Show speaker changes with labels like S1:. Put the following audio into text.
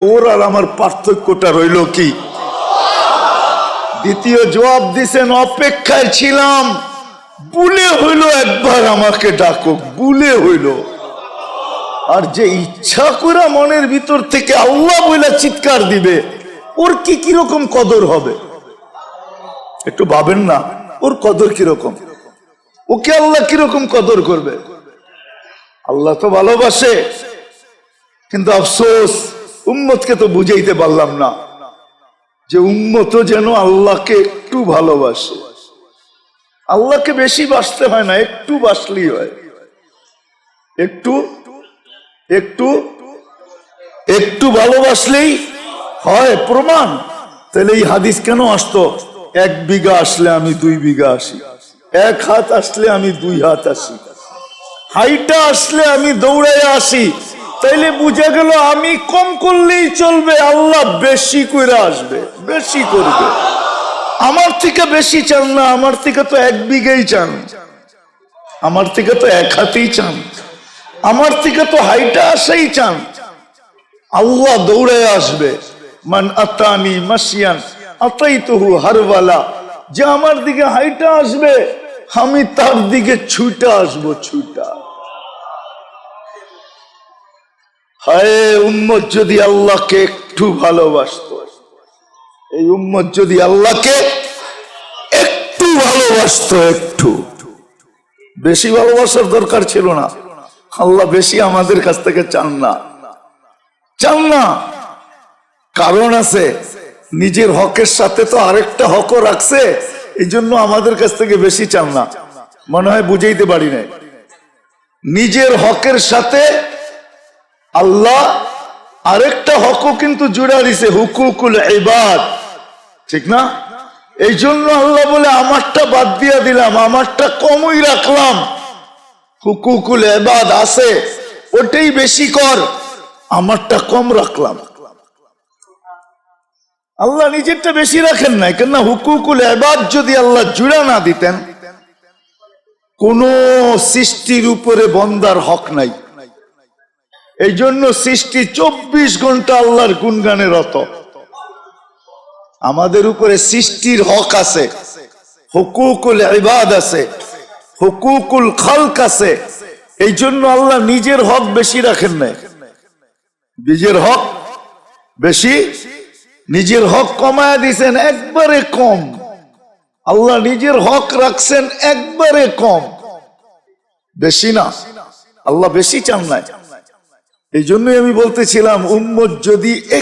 S1: ওর আর আমার পার্থক্যটা রইল কি? দ্বিতীয় জবাব দিছেন, অপেক্ষায় ছিলাম, ভুলে হইল একবার আমাকে ডাকো, ভুলে হইল। আর যে ইচ্ছা করে মনের ভিতর থেকে আল্লাহ বলে চিৎকার দিবে, ওর কি কিরকম কদর হবে একটু ভাবেন না? ওর কদর কিরকম? ওকে আল্লাহ কিরকম কদর করবে? আল্লাহ তো ভালোবাসে, কিন্তু আফসোস উম্মতকে তো বুঝাইতে পারলাম না যে উম্মত যেন আল্লাহকে একটু ভালোবাসে। আল্লাহকে বেশি বাসতে হয় না, একটু বাসলেই হয়। একটু একটু একটু ভালোবাসলেই হয়। প্রমাণ তাহলে এই হাদিস কেন আসতো? 1 বিঘা আসলে আমি 2 বিঘা আসি, 1 হাত আসলে আমি 2 হাত আসি, হাইটা আসলে আমি দৌড়াইয়া আসি। তাইলে বুঝা গেল আমি কম করলেই চলবে, আল্লাহ বেশি করে আসবে, বেশি করবে। আমার থেকে বেশি চান না, আমার থেকে তো 1 বিঘাই চান, আমার থেকে তো 1 হাতেই চান, আমার থেকে তো হাইটা আসাই চান। আল্লাহ দৌড়াইয়া আসবে। মান আতানি মাসিয়ান আতাইতুহু হারওয়ালা, যে আমার দিকে হাইটা আসবে আমি তার দিকে ছুটা আসবো, ছুটা। হায় উম্মত যদি আল্লাহকে একটু ভালোবাসতো, এই উম্মত যদি আল্লাহকে একটু ভালোবাসতো, একটু বেশি ভালোবাসার দরকার ছিল না। আল্লাহ বেশি আমাদের কাছ থেকে চান না, চান না। কারণ আছে, নিজের হকের সাথে তো আরেকটা হকও রাখছে, এই জন্য আমাদের কাছ থেকে বেশি চান না। মনে হয় বুঝাইতে পারি নাই। নিজের হকের সাথে আল্লাহ আরেকটা হকও কিন্তু জুড়া দিছে, হুকুকুল ইবাদ, ঠিক না? এই জন্য আল্লাহ বলে আমারটা বাদ দিয়া দিলাম, আমারটা কমই রাখলাম। হুকুকুল ইবাদ আছে, ওটাই বেশি কর, আমারটা কম রাখলাম। আল্লাহ নিজেরটা বেশি রাখেন নাই, কেননা হুকুকুল ইবাদ যদি আল্লাহ জুড়া না দিতেন, কোন সৃষ্টির উপরে বন্দার হক নাই। এই জন্য সৃষ্টি 24 ঘন্টা আল্লাহর গুণগানে রত। আমাদের উপরে সৃষ্টির হক আছে, হুকুকুল ইবাদ আছে, হুকুকুল খালক আছে। এই জন্য আল্লাহ নিজের হক বেশি রাখেন নাই, নিজের হক বেশি, নিজের হক কমায়া দিয়েছেন একবারে কম। আল্লাহ নিজের হক রাখছেন একবারে কম, বেশি না। আল্লাহ বেশি চান নাই। এই জন্যই আমি বলতেছিলাম উম্মত যদি